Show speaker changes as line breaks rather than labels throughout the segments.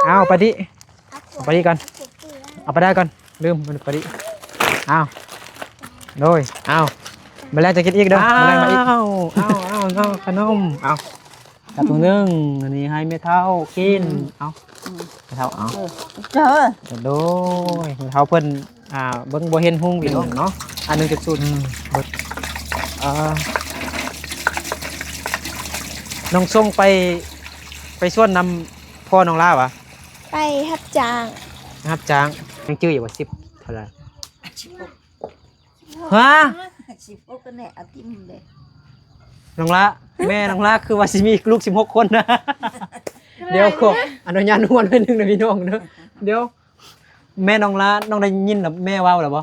เอาไปดิเอาไปดิก่อนเอาไปได้ก่อนลืมมันไปดิเอาโดยเอามาแล้วจะกินอีกเด้อมาแล้วมาอีกเอาขนมเอาจับตัวนึงอันนี้ให้แม่เฒ่ากินเอาแม่เฒ่าเอา
เจอ
โดยแม่เฒ่าเพิ่นเบิ่งบ่เห็นหุ่งพี่น้องเนาะอันนึงจะสุดน้องส่งไปส่วนนำพ่อน้องลาวะ
ไปรับจ้าง
ยังชื่ออยู่ว่า10เท่าไหร่ฮะ
16ก็แน่อาทิตย์เด้
น้องละแม่น้องละคือว่าสิมีลูก16คนนะเดี๋ยวขออนุญาตนวลไปนึงนะพี่น้องเด้อเดี๋ยวแม่น้องละน้องได้ยินแบบแม่เว้าหรือบ่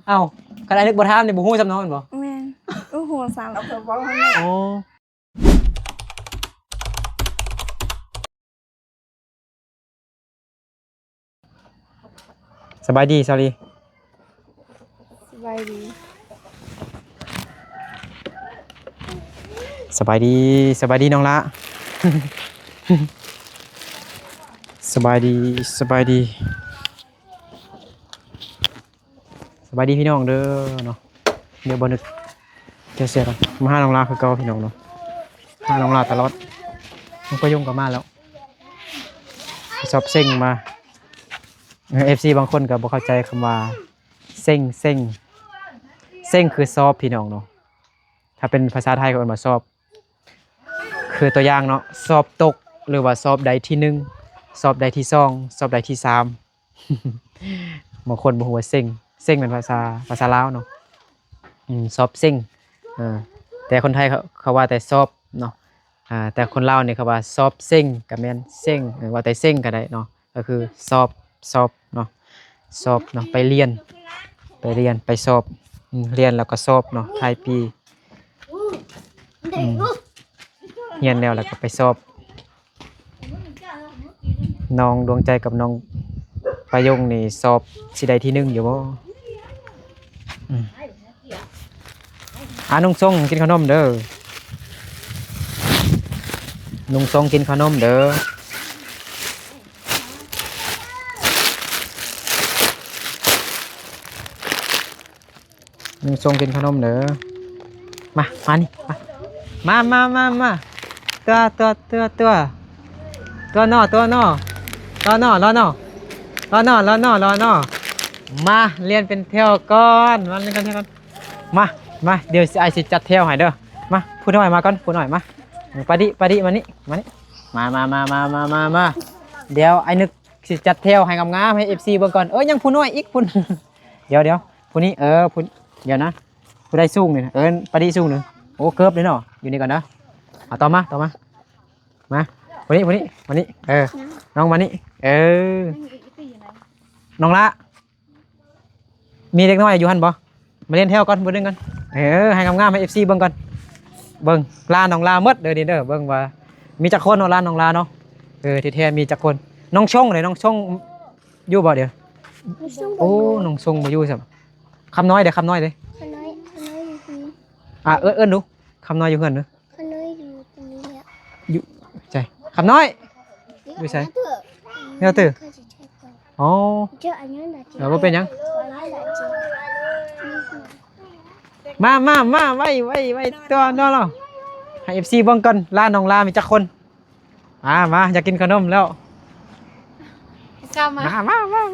เอ้าคันไอ้นึกบ่ถามนี่บ่ฮู้ซำน้องแม่นบ่
แม่นโอ้โหสาม
เอาก็เว้าให้แม่
อ๋อสบายดีสวัสดี
สบายดี
สบายดีน้องละ สบายดีพี่น้องเด้อเนาะเดี๋ยวบ่นึกจะเสียกันมาหาน้องลาคือเก่าพี่น้องเนาะหาน้องลาตลอดน้องก็ยุ่งกับมาแล้วชอบเซ็งมาFC บางคนก็บ่เข้าใจคำว่าเซ็งคือซอบพี่น้องเนาะถ้าเป็นภาษาไทยก็เอิ้นว่าซอบคือตัวอย่างเนาะสอบตกหรือว่าสอบใดที่1สอบใดที่2สอบใดที่3 บางคนบ่ฮู้ว่าเซ็งเป็นภาษาลาวเนาะสอบเซ็งแต่คนไทยเขาว่าแต่สอบเนาะแต่คนลาวนี่เขาว่าสอบเซ็งก็แม่นเซ็งว่าแต่เซ็งก็ได้เนาะก็คือสอบเนาะสอบเนาะไปเรียนไปสอบเรียนแล้วก็สอบเนาะท้ายปีเรียนแล้วก็ไปสอบน้องดวงใจกับน้องประยงนี่สอบสิได้ที่1อยู่บ่นุ่งทรงกินขนมเด้อนุ่งทรงกินขนมเด้อนุ่งทรงกินขนมเด้อมานี่มาตัวนอมาเรียนเป็นแถวก่อนมาเรียนกันแถวก่อนมาเดี๋ยวไอ้สิจัดแถวให้เด้อมาพูดหน่อยมาก่อนพูดหน่อยมาปาดิมานี่มาเดี๋ยวไอ้นึกสิจัดแถวให้งามๆให้ FC เบิ่งก่อนยังพูดน้อยอีกพูด เดี๋ยวพูดนี้พูดเดี๋ยวนะพูดได้สูงนี่ปาดิสูงนึงโอ้เกือบเลยเนาะอยู่นี่ก่อนนะต่อมาวันนี้น้องมานี่น้องละมีเด็กน้อยอยู่หันบ่มาเล่นแถวก่อนเบิ่งกันให้งามๆให้ FC เบิ่งก่อนเบิ่งลาน้องลาหมดเด้อเบิ่งว่ามีจักคนเนาะลาน้องลาเนาะที่แท้มีจักคนน้องชงเลยน้องชงอยู่บ่เดี๋ยวโอ้น้องชงบ่อยู่ซั่นคำน้อยเด้อ
ขน้อยอยู่
เอิ้นดูคำน้อยอยู่เฮือนเด้อ
ขน้อยอยู่ตรงนี้แหละ
อยู่ใจคำน้อยอยู่ไสเดี๋ยวตื่นอ๋อบ่เป็นหยังมาไว้ตัวเนาะให้ FC เบิ่งก่อนลาน้องลามีจักคนมาอยากกินขนมแล้วมาเบิ่ง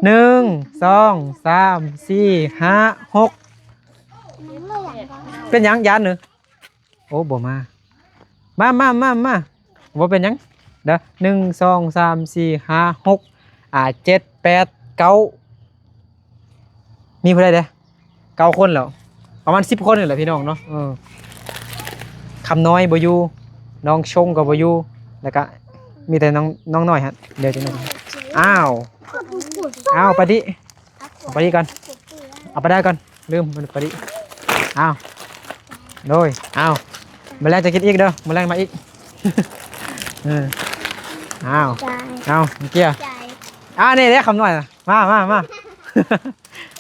1 2 3 4 5 6เป็นหยังยานหนึ่งโอ้บ่มาบ่เป็นหยังเด้อ1 2 3 4 5 6 7 8 9มีผู้ใดเด้อ9คนแล้วประมาณ10คนนี่แหละพี่น้องเนาะคำน้อยบ่อยู่น้องชงก็บ่อยู่แล้วก็มีแต่น้องน้อยฮะเดี๋ยวจะนึงอ้าวไปดิก่อนเอาไปได้ก่อนลืมมันไปดิโดยมาแล้วจะกินอีกเด้อมาแล้วมาอีกเกี่ยนี่เด้คำน้อยมา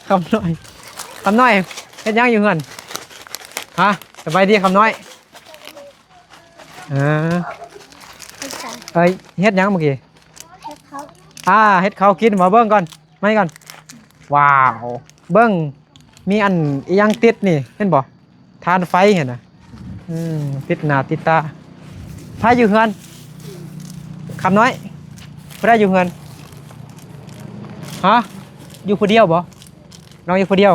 คำน้อยเฮ็ดยังอยู่เงินฮะ สบายดีคำน้อยเออ
ให้จ้าง
เอ้ยเฮ็ดหยังเมื่อกี้
ให้เขา
เฮ็ดข้าวกินมาเบิ่งก่อนไม่ก่อนว้าวเบิ่งมีอันอีหยังติดนี่เห็นบ่ทานไฟเห็นน่ะติดหน้าติดตาพาอยู่เฮือนคำน้อยพาอยู่เฮือนฮะอยู่ผู้เดียวบ่น้องอยู่ผู้เดียว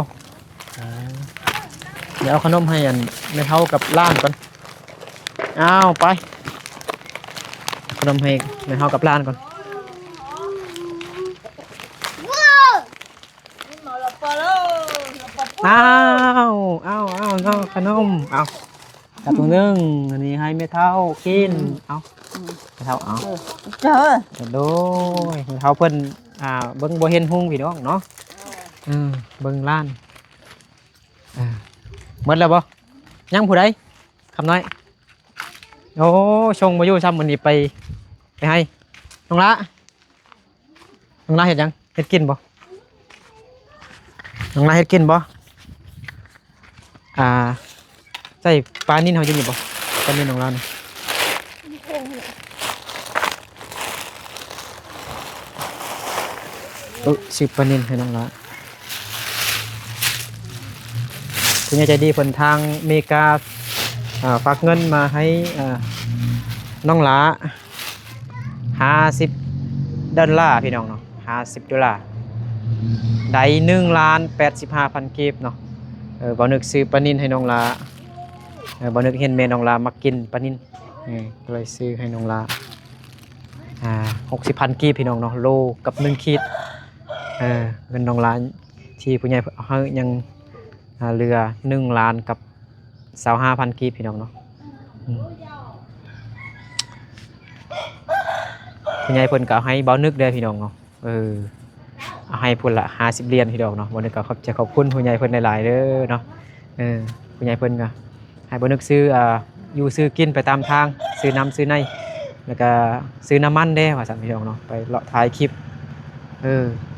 เดี๋ยวเอาขนมให้อันแม่เฒ่ากับหล้านก่อนอ้าวไปขนมให้แม่เฒ่ากับหล้านก่อนอ้าวน้องขนมเอาจับตัวนึงอันนี้ให้แม่เฒ่ากินเอาแม่เฒ่าเอา
เจอ
โดยแม่เฒ่าเพิ่นเบิ่งบ่เห็นหุงพี่น้องเนาะเบิ่งล้านหมดแล้วบ่ยังผู้ใดคำน้อยโอ้ชงมาอยู่ซ้ำมื้อนี้ไปให้น้องละเฮ็ดหยังเฮ็ดกินบ่น้องละเฮ็ดกินบ่ใส่ปลานิ่นเฮาอยู่นี่บ่ปลานิ่นของเรานี่สิปลานิ่นให้น้องละคุณยายใจดีเพิ่นทางอเมริกาฝากเงินมาให้น้องละ$50พี่น้องเนาะ$50ได้1,85,000 กีบเนาะบ่นึกซื้อปลานิ่นให้น้องละบ่นึกเห็นแม่น้องละมักกินปลานิ่นก็เลยซื้อให้น้องละ60,000 กีบพี่น้องเนาะโลกับ1ขีดเงินน้องละที่ผู้ใหญ่เฮายังเรือ1 ล้านกับ25,000 กีบพี่น้องเนาะผู้ใหญ่เพิ่นก็เอาให้เบานึกเด้อพี่น้องเนาะเอาให้พุ่นละ50 เหรียญพี่น้องเนาะบ่นึกก็ขอบคุณผู้ใหญ่เพิ่นหลายๆเด้อเนาะผู้ใหญ่เพิ่นก็ให้บ่นึกซื้ออยู่ซื้อกินไปตามทางซื้อน้ำซื้อในแล้วก็ซื้อน้ำมันเด้ว่าซั่นพี่น้องเนาะไปเลาะถ่ายคลิป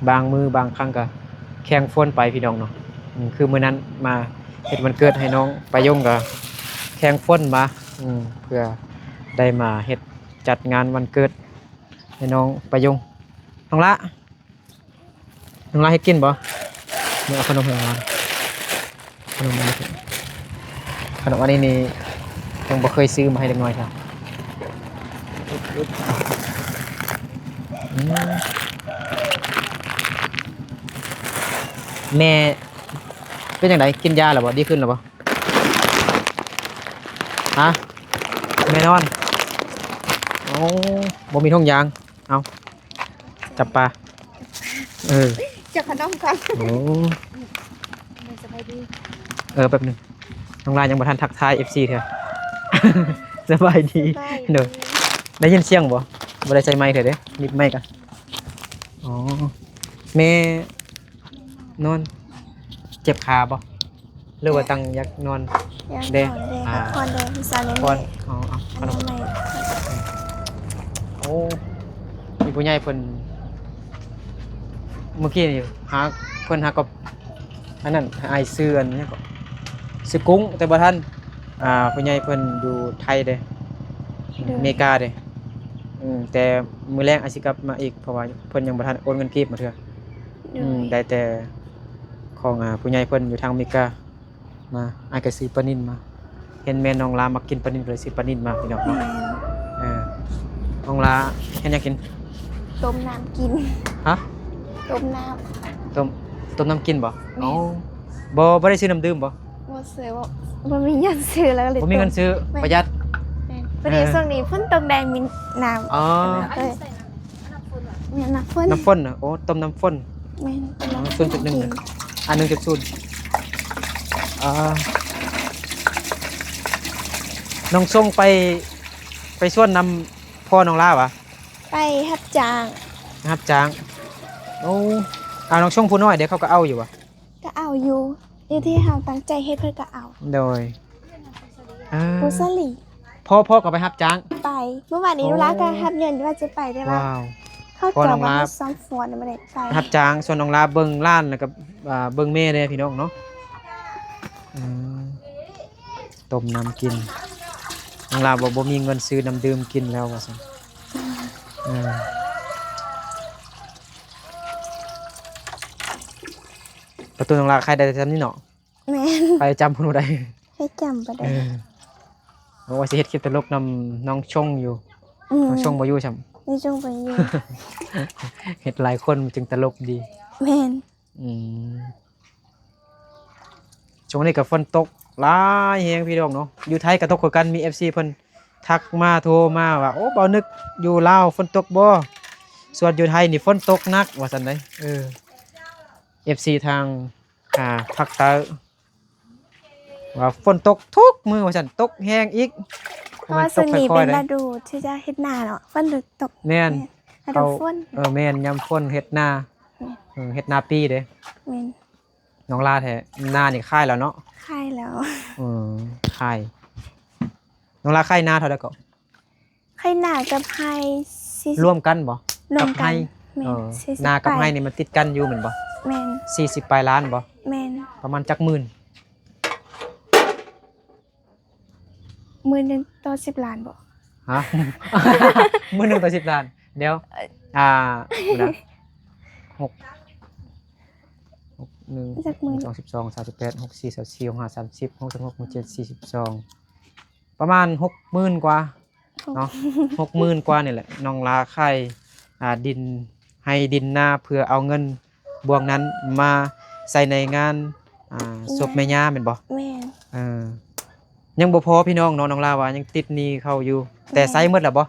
บางมือบางครั้งก็แข่งฝนไปพี่น้องเนาะคือมื้อนั้นมาเฮ็ดวันเกิดให้น้องปายงก็แข่งฝนมาเพื่อได้มาเฮ็ดจัดงานวันเกิดให้น้องปายงน้องละให้กินบ่เนี่ยเอาขนมให้น้องละขนมอันนี้นี่ยังบ่เคยซื้อมาให้เด็กน้อยครับแม่เป็นยังไงกินยาหรือบ่ดีขึ้นหรือบ่ฮะแม่นอนโอ้บ่มีท้องยางเอาจับปลา
จะขนมก่อน
โอ้
สบายดี
แป๊บนึงน้องลายยังบ่ทันทักทาย FC เถอะ สบายดีเด้อได้ยินเสียงบ่ได้ใส่ไมค์เถอะเด้นิบไมค์กันอ๋อแม่นอนเจ็บขาบ่หรือว่าตั้งอยากนอนเด้
คอนเดพิซซ่าเน
ก่อนเอาขนมโอ้มีผู้ใหญ่เพิ่นเมื่อกี้นี่หาเพิ่นหากับอันนั้นไอซื้ออันนี้ก็ซื้อกุ้งแต่บ่ทันผู้ใหญ่เพิ่นอยู่ไทยเด้อเมริกาเด้แต่มื้อแรกอาจสิกลับมาอีกเพราะว่าเพิ่นยังบ่ทันโอนเงินกีบมาเทื่อได้แต่ของผู้ใหญ่เพิ่นอยู่ทางอเมริกามาอ้ายก็ซื้อปลานิ่นมาเห็นแม่น้องลามักกินปลานิ่นก็เลยซื้อปลานิ่นมาพี่น้องเนาะน้องลาเห็นอยากกิน
ต้มน้ำกิน
ฮะ
ต้มน้
ต้มน้ำกินบ่เอ้าบ่ได้ซื้อน้ำดื่มบ่
ำว่าซื้อว่ามันมีเงินซื้อแล้วก็เลย
บ่มีเงินซื้อประหยัด
พอดีช่วงนี้ฝนตกแดงมีน้ำ
อ๋อ
เนี่ยน้ำฝน
น้ำฝนโอ้ต้มน้ำฝน
แม่น
0.1นะ1.0น้องส่งไปส่วนนำพ่อน้องลาวะ
ไปฮับจาง
นะครับจางโอ้น้องช่วงผู้น้อยเดี๋ยวเขาก็เอาอยู่วะ
ก็เอาอยู่ที่เฮาตั้งใจเฮ็ดเพื่อก็เอา
โดย
โรซาลี
พ่อก็ไปฮับจาง
ไปเมื่อวานนี้ลูกรักก็ฮับเงินว่าจะไปได้ว่า
ว้าว
เข้าจอว่าซ้อมฟอนไม่ได้ไป
ฮับจางส่วนน้องลาเบิ่งล้านแล้วก็เบิ่งแม่เด้พี่น้องเนาะ ต้มน้ำกินน้องลาบอกบ่มีเงินซื้อน้ำดื่มกินแล้วว่าซั่นประตูน้องลาใครได้จำนี่เนาะ
แม่น
ใครจำคนบ่ได้
ให้จำบ่ได้
บอกว่าสิเฮ็ดคลิปตลกนำน้องชงอยู่น้องชงบ่อยู่ช่ำ
นี่จงไปอยู่
เฮ็ดหลายคนมันจึงตลกดี
แม่น
ช่วงนี้ก็ฝนตกหลายแฮงพี่น้องเนาะอยู่ไทยก็ตกคือกันมี FC เพิ่นทักมาโทรมาว่าโอ้บ่นึกอยู่ลาวฝนตกบ่ส่วนอยู่ไทยนี่ฝนตกหนักว่าซั่นเด้FC ทางภาคใต้ว่าฝนตกทุกมื้อว่าซั่นตกแฮงอีก
เพราะว่าส่วนนี้เป็นฤดูที่จะเฮ็ดนาเนาะฝนตก
แม่น
ฤดูฝน
แม่นยามฝนเฮ็ดนาเฮ็ดนาปีเด้
แม่น
น้องลาแท้นานี่ค่ายแล้วเนาะ
คายแล้ว
ค่ายน้องลาค่ายนาเท่าใดก็
ไข่หนากับไข่40
ร่วมกันบ่
รวมกัน
ให้
แม่น40
นากับให้นี่มันติดกันอยู่แม่นบ่
แม่น
40ปลายล้านบ่
แม่น
ประมาณจักหมื่น
มื้อหนึงต่อ10 ล้านบ่
ฮะ มื้อหนึงต่อ10ล้านเดี๋ยวดูนะ6 1
จักมื้อ
2 12 38 64 34 65 30 66 67 42ประมาณ 60,000 กว่าเนาะ 60,000 กว่านี่แหละน้องลาค่ายดินให้ดินนาเพื่อเอาเงินบวงนั้นมาใส่ในงานศพแม่ย่าแม่นบ่
แม่น
ยังบ่พอพี่น้องเนาะน้องลาว่ายังติดหนี้เขาอยู่ แต่ใส่หมดแล้วบ่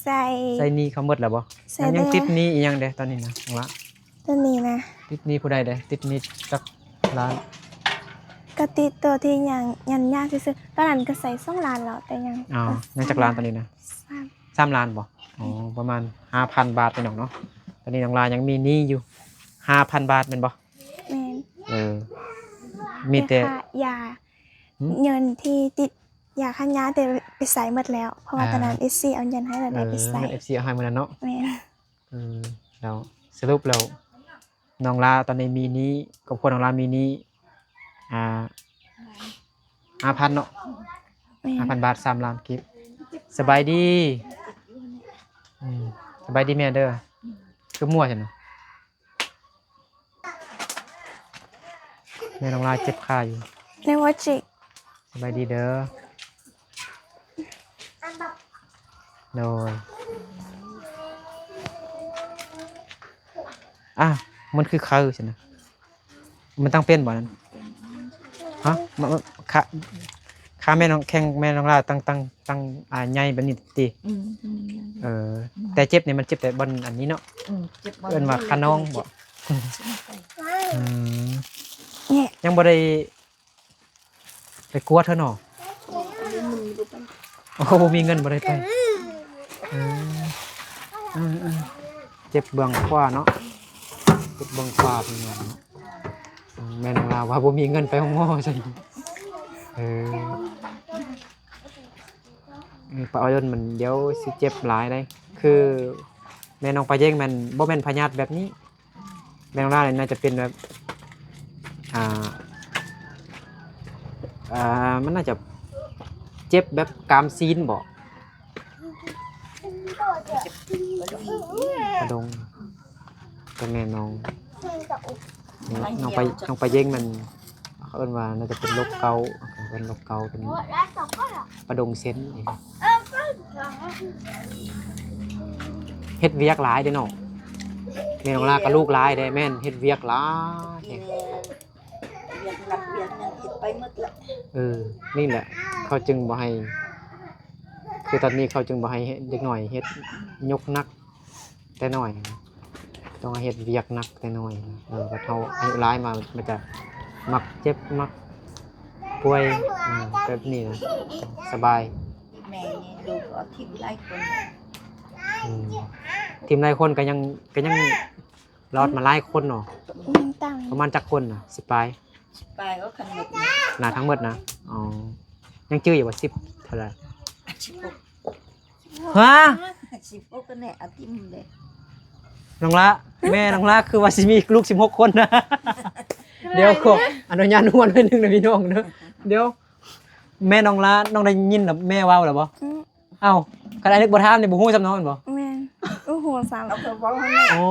ใส่
ใส่หนี้เขาหมดแล้วบ่
ใส่
ยัง
ได้
ติดหนี้อีหยังเด้ตอนนี้นะน้องละ
ตัวนี้นะ
ติดหนี้ผู้ใดเด้ติดหนี้จักล้าน
กะติดตัวที่ยังยากซื่อๆตอนนั้นก็ใส่2 ล้านแล้วแต่ยัง
ยังจักล้านตอนนี้นะ
3
3ล้านบ่ประมาณ 5,000 บาทพี่น้องเนาะตอนนี้น้องลายังมีหนี้อยู่ 5,000 บาทแม่นบ่
แม่น
มีแต่
ค่ายาเงินที่ติดยาค่ายาแต่ไปใส่หมดแล้ว เพราะว่าตอนนั้น SC เอาเงินให้เราได้ไปใส่
เงิน FC เอาให้มื้อนั้นเนาะ
แม่น
แล้วสรุปแล้วน้องลาตอนนี้มีหนี้ครอบครัวน้องลามีหนี้5,000เนาะ
แม่น
5,000 บาท3ล้านกิฟสบายดีสบายดีแม่เด้อคือมั่วใช่เนาะแม่น้องลาเจ็บขาอยู่
ในวอจิ
สบายดีเด้อโดยมันคือเขาใช่ไหมมันตั้งเป็นบ่นั้นฮะขาแม่น้องแข้งแม่น้องลาตั้งใหญ่แบบนี้ติแต่เจ็บเนี่ยมันเจ็บแต่บนอันนี้เนาะเอิ้นว่าขาน้องบ่
เนี่ย
ยังบ่ได้ไปกวดเธอเนาะโอ้โหมีเงินบ่ได้ไปเจ็บเบื้องขวาเนาะเจ็บเบื้องขวาพี่น้องเนาะแม่นว่าว่าบ่มีเงินไปห้องหมอซั่นปะอ้อยนมันเดี๋ยวสิเจ็บหลายได้คือแม่น้องปลาเย้งมันบ่แม่นพยาธิแบบนี้แม่น้องลาเนี่ยน่าจะเป็นแบบมันน่าจะเจ็บแบบกามซีนบ่กระดงก็แม่น้องไปเย้งมันเขาเอิ้นว่าน่าจะเป็นโรคเกาต์เป็นโรคเกาต์เป็นกระดงเส้นเฮ็ดเวียกหลายเด้เนาะแม่น้องลากับลูกหลายเด้แม่นเฮ็ดเวียกหลาย
เวียนหนักเวียนยังเห็ดไปหมดละ
นี่แหละเขาจึงบ่ให้คือตอนนี้เขาจึงบ่ให้เด็กหน่อยเฮ็ดยกนักแต่น้อยต้องเฮ็ดเวียกนักแต่น้อยก็เท่าอายุหลายมามันจะมักเจ็บมักป่วยแบบนี้นะสบาย
แม่นี่ลูกก็ทิ่มไล่คน
ทีมหลายคนก็ยังรอดมาหลายคนเนาะ
ยังตั้ง
ประมาณจักคนน่ะ10ปลาย
ไปก็ขันหมด
หน้าทั้งหมดนะยังจื้ออยู่ว่า10เท่าไหร่
16
ฮะ
16ก็แน่เอาทิ่มเลย
น้องละแม่น้องละคือว่าสิมีลูก16คนนะเดี๋ยวขออนุญาตนวลไปนึงนะพี่น้องเด้อเดี๋ยว แม่น้องละน้องได้ยินแล้วแม่เว้าแล้วบ่
อืม
เอ้าคันอันนึกบ่ถามนี่บ่ฮู้ซ้ำน้องแม่นบ่
แม่นโอ้โหสาม
เอาไปเว้าให้แม่
อ๋อ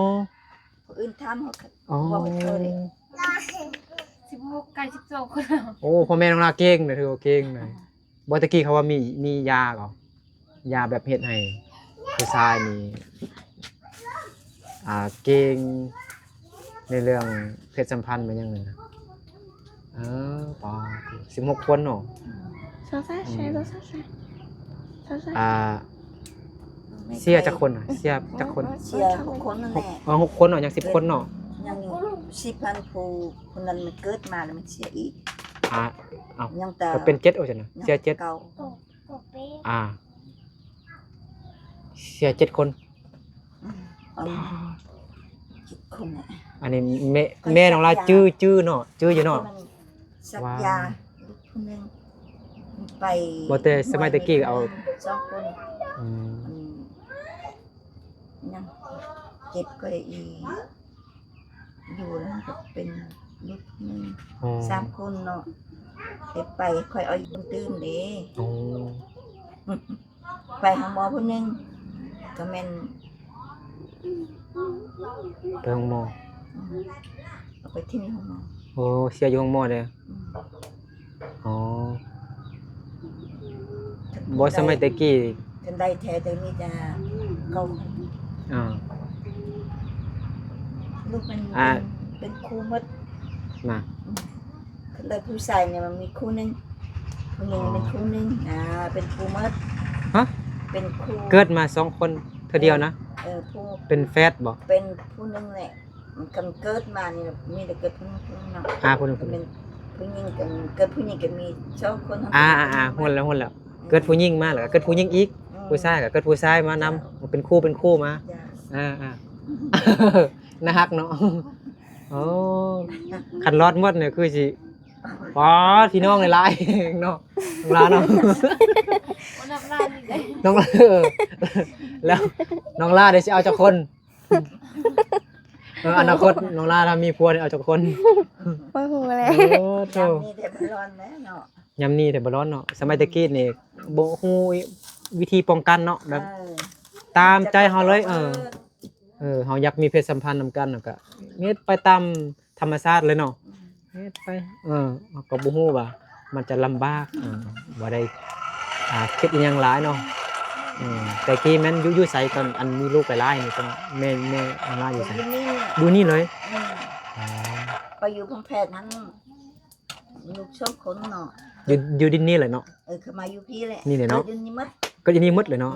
ผู้อื่นถามเขาก็
อ๋อ
เว้าให้เธอเลย
16ใกล้12คนแล้ว
โอ้พ่อแม่น้องลาเก่งเลยถือว่าเก่งเลยบอตะกี้เขาว่ามียาเหรอยาแบบเฮ็ดให้ผู้ชายนี่เก่งในเรื่องเพศสัมพันธ์มันยังไงนะป่า16 คนเนาะ
โซซ่าใช่โซซ่าใช่โซซ่า
เสียจักคนอ่ะเสียจักคน
เชียร์ทุกคนนั่นแหละ
6 คนเนาะยัง10 คนเนาะ
ยัง10,000ผู้คนนั้นมันเกิดมาแล้วมันเสียอีก
เอ้า
ยังแต่
ก็เป็น7เอาจังนะเสีย7
เก่า
เสีย7 คน
เอา7คนน่ะ
อันนี้แม่น้องลาจื้อเนาะจื้ออยู่เนาะ
มันสักยาลูกคนหนึงไป
บ่แต่สมัยตะกี้เอา
2 คน
อืม
ยังเจ็บก็ได้อีอยู่แล้วก็เป็นลูกหนึ่ง
อ๋อ
3 คนเนาะเด็กไปค่อยเอาคนตื่นเด้
อ๋อ
ไปหาหมอคนหนึงก็แม่น
ไปห้องหมอ
เอาไปที่นี่ห้องหมอ
โอ้เสียอยู่ห้องหมอเลย
อืม
อ๋อบ่สมัยตะกี้
กันได้แท้แต่มีแต่เก่า
อ่า
ลูกมัน
อ่า
เป็นครูหมด
มา
คันได้ผู้ชายเนี่ยมันมีครูหนึงผู้หญิงเป็นครูหนึงเป็นครูหมด
ฮะ
เป็นครู
เกิดมา2 คนเท่าเดียวนะ
ผู้
เป็นแฟดบ่
เป็นผู้หนึงแหละมันกันเกิดมานี่มีแต่เกิดผู้หนึงเนาะ
ผู้หนึง
ก็เป็นผู้หญิงกันเกิดผู้หญิงก็มี2 คนทั้ง
หุ่นแล้ว เกิดผู้หญิงมาแล้วก็เกิดผู้หญิงอีก ผู้ชายก็เกิดผู้ชายมานำเป็นคู่มา
จ้ะ
น่าฮักเนาะโอ้คันรอดหมดเนี่ยคือสิป๊อดพี่น้องหลายๆเนาะน้องลาเนาะ
วันนับล้านนี่เลย
น้องลาแล้วน้องลาเดี๋ยวสิเอาจักคนอนาคตน้องลาถ้ามีผัวเนี่ยเอาจักคน
โอ้โหเลย
โอ้โธ่
ยามนี้แต่มันร้อนแน่เนาะ
ยำนี่แต่บ่ร้อนเนาะสมัยตะกี้นี่บ่ฮู้วิธีป้องกันเนาะแบบ
เออ
ตามใจเฮาเลยเฮาอยากมีเพศสัมพันธ์นำกันก็เฮ็ดไปตามธรรมชาติเลยเนาะเฮ็ดไปเราก็บ่ฮู้ว่ามันจะลำบากบ่ได้คิดอีหยังหลายเนาะแต่กี้แม่นอยู่ไสก่อนอันมีลูกหลายๆนี่ต้องแม่หลายอยู่ไส
อยู่นี่เนี่ย
ดูนี่เลย
อืมไปอยู่พงแพทย์นั้นลูก2 คนเนาะ
อยู่ดินนี่เลยเนาะ
เขามาอยู่พี่แหละ
นี่แหละเนาะ
อยู่นี่หมด
ก็อยู่นี่หมดเลยเนาะ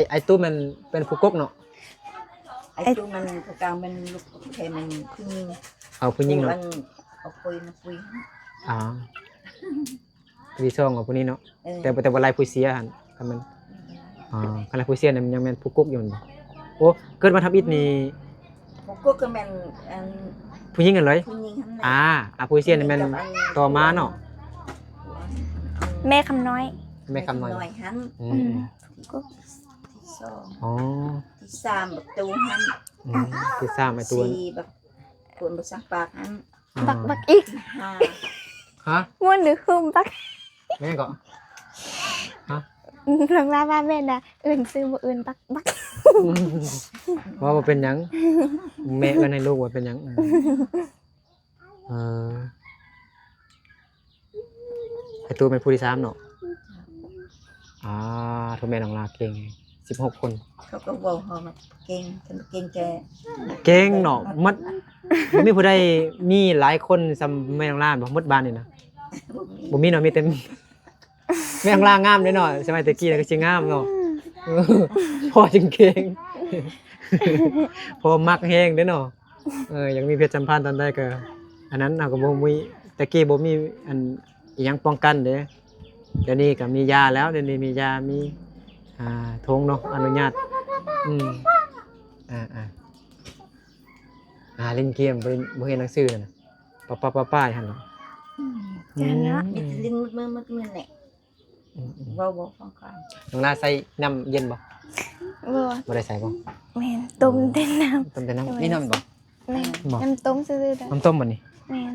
ไอ้ตู้มันเป็นผู้กกเนาะ
ไอ้จุมันผู้กลางเป็นลูกแค่มันผู้หญิง
เอาผู้หญิงเนาะ
เอาปุยมาปุย
พี่ช่องของผู้นี้เนาะ
เออ
แต่ว่าลายผู้เสียหั่นคันมันคันลายผู้เสียเนี่ยมันยังแม่นผู้กกอยู่นี่โอ้เกิดมาทำอิฐนี่
ผู้ก็ก็แม่นอัน
ผู้หญิงกันเลย
ผู้หญิงทั้งนั้น
ผู้เสียนี่แม่นต่อมาเนาะ
แม่คำน้อย
แม่คำน้อย
หัน
ก็
ที่สอง
อ๋อ
ที่สามแบบตูหัน
ที่สร้างไอ้ตัว
สี่แบบคนภาษาปากหัน
บักอีก
ที่ห้า
ฮะ
ม่วนหรือคุมบัก
แม่ก็
หลังลาบ้านแม่น่ะอื่นซื้อบ่อื่นบัก
ว่าบ่เป็นหยังแม่เอิ้นให้ลูกว่าเป็นหยังไอ้ตัวเป็นผู้ที่3เนาะโทแม่น้องลาเก่ง16 คน
เขาก็บอกเขามาเก่งฉันเก่งแก
เก่งเนาะมัดบ่มีผู้ใดมีหลายคนซำแม่น้องลาบ่หมดบ้านนี่นะบ่มีเนาะมีแต่แม่น้องลางามเด้เนาะสมัยตะกี้ก็สิงามเนาะพอจึงเก่งพอมักแฮงเด้เนาะอยากมีเพศสัมพันธ์ตอนใดก็อันนั้นก็บ่มีตะกี้บ่มีอันอิหยังป้องกันเด้เดี๋ยวนี้ก็มียาแล้วเดี๋ยวนี้มียามีธงเนาะอนุญาตเล่นเกมบ่เห็นหนังสือนั่นน่ะป้าๆหั่นเนาะ
อย่างเนาะ
มีลิ้นมืดแหละเว้าฟังกัน
น้องนาใส่น้ำเย็นบ่
บ่
บ่ได้ใส่บ่
แม่นต้มเต้นน้
ต้มแต่น้ำนี่น้ำบ่
ำแม่นน้ำต้มซื่อๆเด้อ
น้ำต้มบ่นี่
แม่น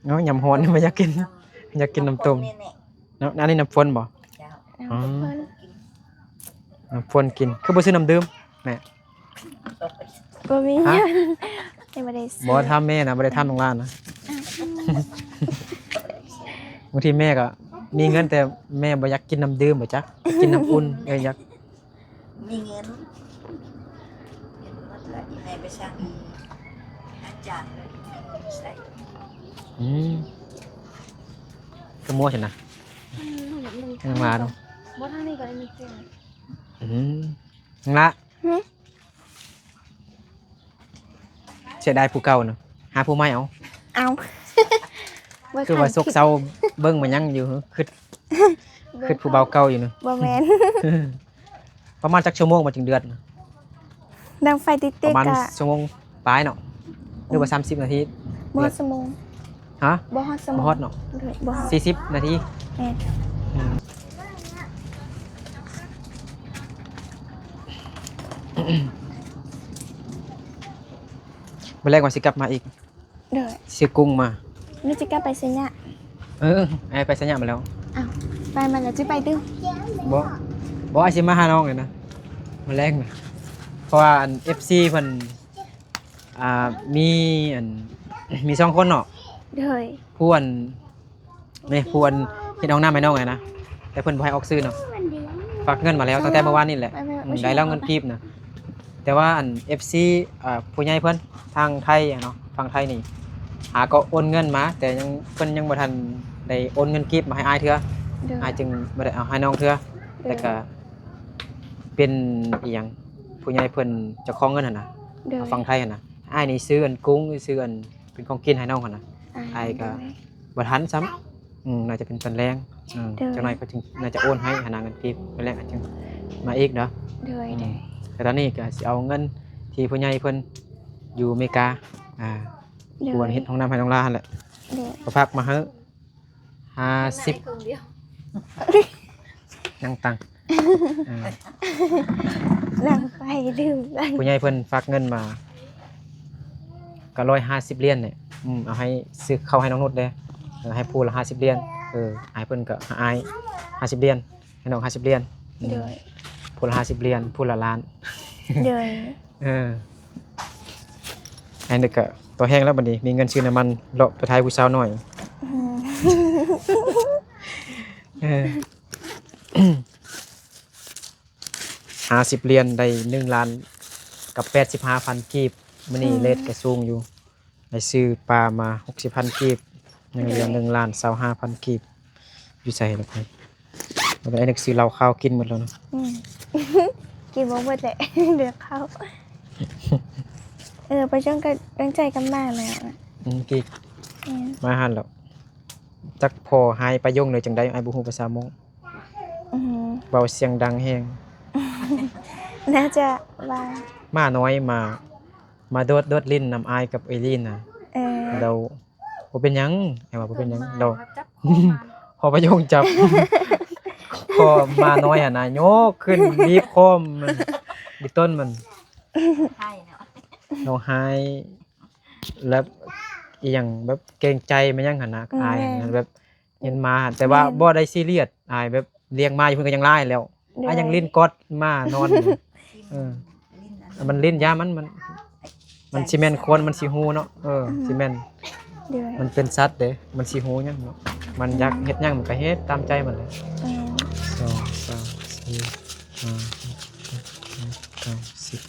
เนาะยำฮ้อนนี่บ่อยากกิน
น้
อยากกินน้ำต้ม
เนี่ย
อันนี้น้ำฝนบ่
เจ้า
เอาเพิ่น
น้ำฝนกินคือบ่ซื้อน้ำดื่มแม่
ตกไป
บ่มีเงินยังบ่ได้ซื้อ
บ่ทำแม่นะบ่ได้ทำโรงร้านนะบางทีแม่ก็มีเงินแต่แม่บ่อยากกินน้ำดื่มบ่จ๊ะกินน้ำอุ่นอยาก
มีเงินหมดละอีแม่ไปสร้างอาจารย์เลยใส่
ก็มั่วฉันนะยังมาเนาะ
บ่ทางนี้ก็ได้มีเสียง
ยังละเสียดายผู้เก่าเนาะหาผู้ใหม่เอา
เอา
คือว่าซกเซาเบิ่งมันยังอยู่คือผู้เบาเก่าอยู่เนาะ
บ่แม่น
ประมาณจักชั่วโมงมาถึงเดือน
ดังไฟติด
ประมาณ
ๆก็
ชั่วโมงปลายเนาะหรือว่า30นาที
บ่ฮอดชั่วโมง
ฮะ
บ่ฮอดชั่วโม
บ่
ง
ฮอดเนาะ
บ่ฮอด
40นาที
แม่น
มื้อแรกว่าสิกลับมาอีก
เด้อ
ซื้อกุ้งมา
นี่จะกลับไปซิญะ
ไอ้ไปสัญญามาแล้ว
อ้าวไปมันแล้วสิไปตึ้ง
บ่ไอ้สิมาหาน้องเลยนะมื้อแรกน่ะเพราะว่าอัน FC เพิ่นมีอันมี2คนเนาะ
เด้อ
ผู้อันนี่ผู้อันเฮ็ดห้องน้ำให้น้องไงนะแต่เพิ่นบ่ให้ออกซื้อเนาะฝากเงินมาแล้วตั้งแต่เมื่อวานนี่แหละได้แล้วเงินกีบนะแต่ว่าอัน FC ผู้ใหญ่เพิ่นทางไทยอะเนาะฝั่งไทยนี่หาก็โอนเงินมา แต่ยังเพิ่นยังบ่ทันได้โอนเงินกีบมาให้อ้ายเทื่อ
เด้อ
อ้ายจึงบ่ได้เอาให้น้องเทื่อแต่ก็เป็นอีหยังผู้ใหญ่เพิ่นเจ้าของเงินหั่นน่ะ
เด้อ
ฝั่งไทยหั่นน่ะอ้ายนี่ซื้ออันกุ้งซื้ออันเป็นของกินให้น้องหั่นน่ะ ไอ้ก็ บ่ทันซ้ำน่าจะเป็นตอนแรงจังหน่อยก็จึงน่าจะโอนให้หาเงินกีบไปแรกจึงมาอีกเนาะ
เด้อเด้อ
แต่ตอนนี้ก็สิเอาเงินที่ผู้ใหญ่เพิ่นอยู่อเมริกา
เด้อ
ควรเฮ็ดห้องน้ำให้น้องลาหั่นแหละ
เด้อ
ก็พักมาเฮ้อ
50ครึ่งเดียว
50ยังตังอ่า
นั่งไปดื่มกัน
ผู้ใหญ่เพิ่นฝากเงินมาก็150เหรียญเนี่ยเอาให้ซื้อข้าวให้น้องนุชเด้ให้ผู้ละ50เหรียญให้เพิ่นก็ให้อ้าย50เหรียญให้น้อง50เหรียญ
เด้อ
ผู้ละ50เหรียญผู้ละล้าน
เด้อ
อันนี้ก็ตัวแห้งแล้วบัดนี้มีเงินซื้อน้ำมันเลาะไปทายผู้สาวหน่อย50เหรียญได้1ล้านกับ85,000กีบมื้อนี้เลทก็สูงอยู่ได้ซื้อปลามา60,000กีบยังเหลือ1ล้าน25,000กีบอยู่ใส่แล้วไปแล้วก็ไอ้นึกซื้อเหล้าข้าวกินหมดแล้วเนาะ
กินบ่หมดแหละ เดือเข้าไปจนก็ตั้งใจกันมากเลยอ่ะ
กี่มาหันแล้วจักพอหายไปยงเลยจังได๋ไอ้บ่ฮู้ภาษามงเว้าเสียงดังแฮง
น่าจะว่า
มาน้อยมาโดดลิ้นนำอายกับเอลีนน่ะเราบ่เป็นหยังไอ้ว่าบ่เป็นหยังเรา
จับ
พอประโยงจับ พอมาน้อยอ่ะนะโยกขึ้นบีบคอมมันดิต้นมัน
ให้เนาะ
เราหายแล้วอีหยังแบบเกรงใจมันยังหั่นน่ะอายนะแบบเห็นมาแต่ว่าบ่ได้ซีเรียสอายแบบเลี้ยงมาอยู่เพิ่นก็ยังร้ายแล้วอายยังลิ้นกอดมานอนอยู่มันลิ้นยามันสิแม่นคนมันสิฮู้เนาะสิแม่น
เดือ
มันเป็นสัตว์เด้มันสิฮู้หยังเนาะมันอยากเฮ็ดหยังมันก็เฮ็ดตามใจมันเลย 2 3 4 5 6 7 8 9 10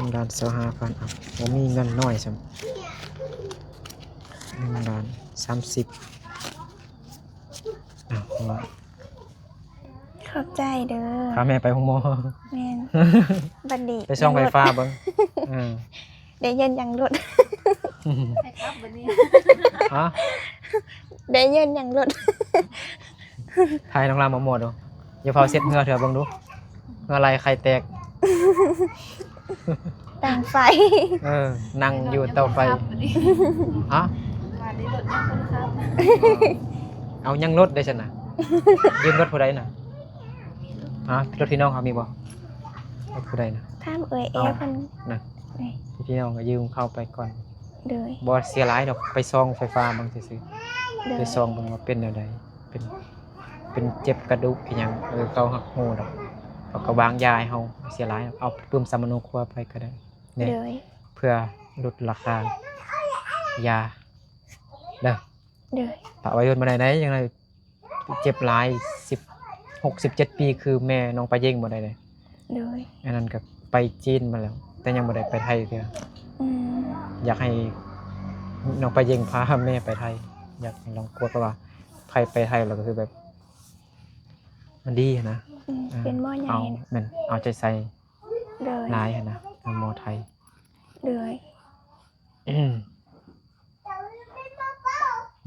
1,25,0001,25,000บ่มีเงินน้อยซ้ำ1,30,000ว่า
ขอบใจเด้อ
พาแม่ไปห้องหมอ
แม่นบัดนี้
ไปส่องไฟฟ้าเบิ่ง
ได้เย็นยังรถ
ให้ครับบัดนี้
ฮะ
ได้เย็นยังรถ
ทายน้องรามมาหมดดูอย่าเผาเสร็จเหงื่อเถอะเบิ่งดูเหงื่อไหลไข่แตก
ต่างไฟ
นั่งอยู่เตาไฟฮะ
มาได้รถยังคนครับ
เอายังรถได้ฉันน่ะ ยืมรถผู้ใดน่ะฮะรถพี่น้องเขามีบ่รถผู้ใดน่ะ
ข้ามเอ่ยเอเพิ่น
น่ะ
นี่
พี่น้องก็ยืมเข้าไปก่อน
โดย
บ่เสียหลายดอกไปซองไฟฟ้าบางซื่อ
โด
ๆไป
ย
ซองเบิ่งว่าเป็นแนวใดเป็นเจ็บกระดูกอีหยังเขาหักหูดอกเขาก็วางยาให้เฮาเสียหลายดอกเอาปื้มสามโนครัวไปก็ได้เนี่ย
โดย
เพื่อลดราคายาเด้อ
โดย
ปะไว้ยนต์บ่ได้ได้ยังไงเจ็บหลาย67 ปีคือแม่น้องไปเย่งบ่ได้เลย
โดย
อันนั้นก็ไปจีนมาแล้ว แต่ยังบ่ได้ไปไทยเด้อ
อืม
อยากให้น้องไปเย่งพาแม่ไปไทย อยากให้ลองกลัวก็ว่าไปไทยแล้วก็คือแบบ มันดีนะ
เป็นหม้อใหญ่
เอาแม่นเอาใจใส่
โดย
หลายนะหมอไทย
โดย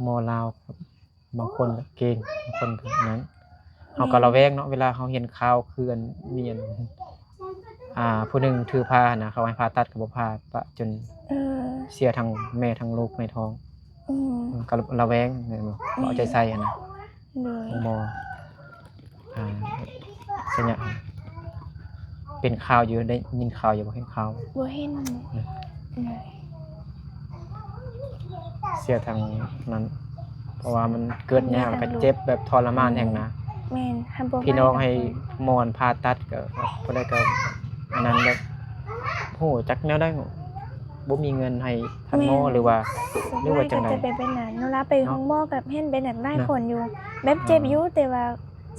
หมอลาวครับบางคนก็เก่งบางคนก็นั้นเฮาก็ระแวงเนาะเวลาเฮาเห็นข่าวคืออันมีอันผู้หนึงถือผ้านะเขาให้ผ่าตัดก็บ่ผ่าปะจน
เออ
เสียทั้งแม่ทั้งลูกในท้อง
อืม
ก็ระแวงแม่นบ่เอาใจใส่นะ
โดย
หมอสัญญาเป็นข่าวอยู่ได้ยินข่าวอยู่บ่เห็นข่าว
บ่เห็นโดย
เสียทั้งนั้น เพราะว่ามันเกิดยากก็เจ็บแบบทรมานแห่งนะ
แม่นทำบ่
พี่น้องให้หมอนผ่าตัดก็บ่ได้ก็อันนั้นแบบโหจักแนวได้บ่มีเงินให้ทันหมอหรือว่า หรือว่าจังใด
จะเป็นนั้นเวลาไปห้องหม้อกับเห็นเป็นแบบหลายคนอยู่ แบบเจ็บอยู่แต่ว่า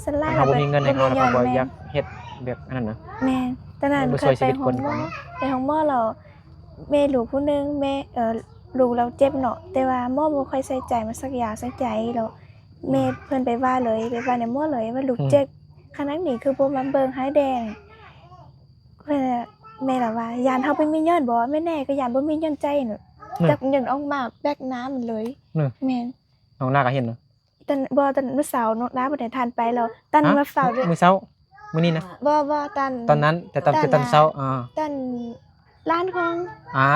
สลาย
เฮาบ่มีเงินให้เฮาแล้วก็บ่
แม่
อยากเฮ็ดแบบอันนั้นนะ
แม่นตอนนั้น
บ่
เค
ช่วย
ย
ชี
ไป
วิต
ห้
ค
อง
น
หม้อ
เนาะ
ไปห้องหม้อเราแม่ลูกผู้หนึงแม่ลูกเราเจ็บเนาะแต่ว่าหม้อบ่ค่อยใส่ใจมาสักอย่างใส่ใจแล้วแม่เพิ่นไปว่าเลยไปว่าในหม้อเลยว่าลูกเจ็บขนาดนี้คือบ่มาเบิ่งหายแดงเพิ่นแม่ล่ะว่ายานเฮาไปมีเงินบ่แม่แน่ก็ยานบ่มีเงินใจเนาะจักเงินออกมาแบกน้ำมันเลยแม่น
น้องลาก็เห็นเนาะ
ตอนมื้อเสาร์เนาะน้าบ่ได้ทานไปแล้วตันมาฝากด้วย
มื้อเช้ามื้อนี้นะ
บ่ตัน
ตอนนั้นแต่ตอนคือตอนเช้า
ตันร้านของ
อ่า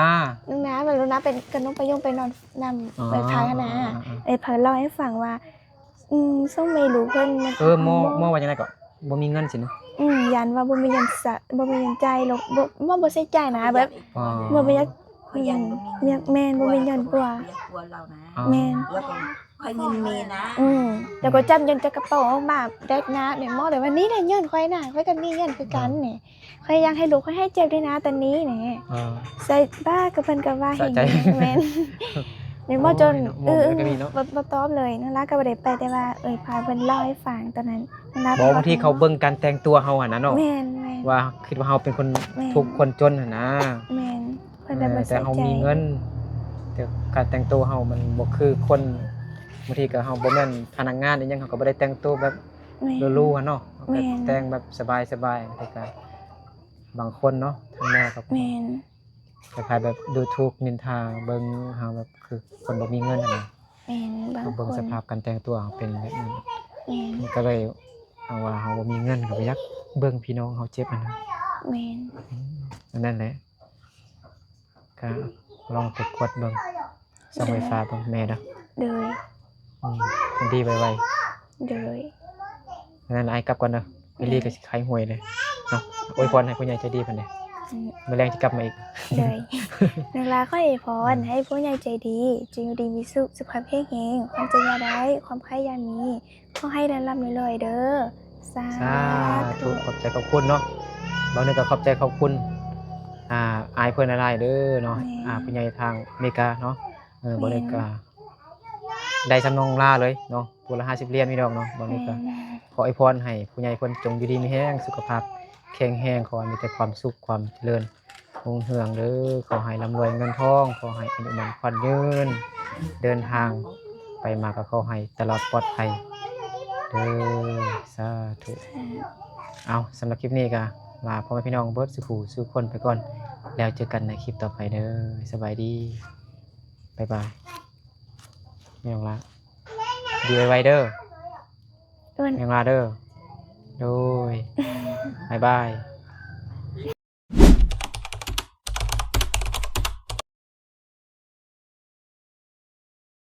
น้องน้ามันรู้นะเป็นกันน้องไปยงไปนอนนำไปพายนะไอ้เพิ่นเล่าให้ฟังว่าส่งเมลูเพิ่น
หมอว่าจังได๋ก็บ่มีเงินสินะ
ยันว่าบ่มีเงินบ่มีเงินใจหรอกบ่ใช้จ่ายนะแบบ
อ๋อ
บ่มีอยาก
เขายังบ่มี
แม่นบ่มีเงินกว่า
กลัวเรานะ
แม่น
แล้วก็ค่อยเงินมีนะ
แล้วก็จับเงินจากกระเป๋าออกมาแดกนะเดี๋ยวหมอเลยว่านี่ได้เงินค่อยน่ะค่อยก็มีเงินคือกันนี่ค่อยยังให้ลูกค่อยให้เจ็บด้วยนะตอนนี้นี่ ใส่บ้ากับเพิ่นก็ว่าเห็นแม่นในหม้อจนบ่ตอบเลยนั่นล่ะก็บ่ได้ไปแต่ว่าพาเพิ่นเล่าให้ฟังตอนนั้นนั่นล่ะ
บอกบางทีเขาเบิ่งการแต่งตัวเฮาหั่นนะเนาะ
แม่น
ว่าคิดว่าเฮาเป็นคนทุกข์คนจนหั่นนะ
แม่นเพิ่นได้บ่
แต่
ใส่
เฮา
ใจ
มีเงิน แต่การแต่งตัวเฮามันบ่คือคนบางทีก็เฮาบ่แม่นพนักงานอีหยังเฮาก็บ่ได้แต่งตัวแบบหรูๆหั่นเนาะแต่งแบบสบายๆแต่ก็บางคนเนาะทางแม่ก็
แม่น
คล้ายๆแบบดูถูกนินทาเบิ่งเฮาแบบคือคนบ่มีเงินหั่นน่ะ
แม่นบาง
เขา
ค
เบิ่ง
น
สภาพการแต่งตัวเฮาเป็นแบบนั้น
แม่น
ก็เลยเอาว่าเฮาบ่มีเงินก็บ่อยากเบิ่งพี่น้องเฮาเจ็บอันนั้น
แม่น
อันนั้นแหละก็ลองไปกดเบิ่งส่องไฟฟ้าเบิ่งแม่เด้อ
โดย
มันดีไว
โดย
ๆงั้นไอ้กลับก่อนเด้อไปรีก็สิขายหวยเลยเนาะอวยพรให้ผู้ใหญ่ใจดีเพิ่นเด้อมื้อแรงสิกลับมาอีก
โดยนางลาขออวยพรให้ผู้ใหญ่ใจดีจริงอยู่ดีมีสุขภาพแข็งแรงความเจริญได้ความไขยามีขอให้ร่ำรวยเด้อสา
สา
ธุ
ธุขอบใจขอบคุณเนาะบางนึงก็ขอบใจขอบคุณอายเพิ่นหลายๆเด้อเนาะผู้ใหญ่ทางอเมริกาเนาะบ่ได้ก็ได้สำนองลาเลยเนาะผู้ละ50เหรียญมีดอกเนาะบ่นี้ก็ขออวยพรให้ผู้ใหญ่เพิ่นจงอยู่ดีมีแรงสุขภาพแข็งแรงขอให้มีแต่ความสุขความเจริญรุ่งเรืองเด้อขอให้ร่ำรวยเงินทองขอให้อายุมั่นขวัญยืนเดินทางไปมาก็ขอให้ตลอดปลอดภัยเด้อสาธุเอาสำหรับคลิปนี้ก็ลาพ่อแม่พี่น้องเบิดสุขสู่คนไปก่อนแล้วเจอกันในคลิปต่อไปเด้อสบายดีบ๊ายบายไม่ต้องละดีไวๆเด้อ
อ้วน
ไม่ต้องลาเด้อโดยบ๊ายบาย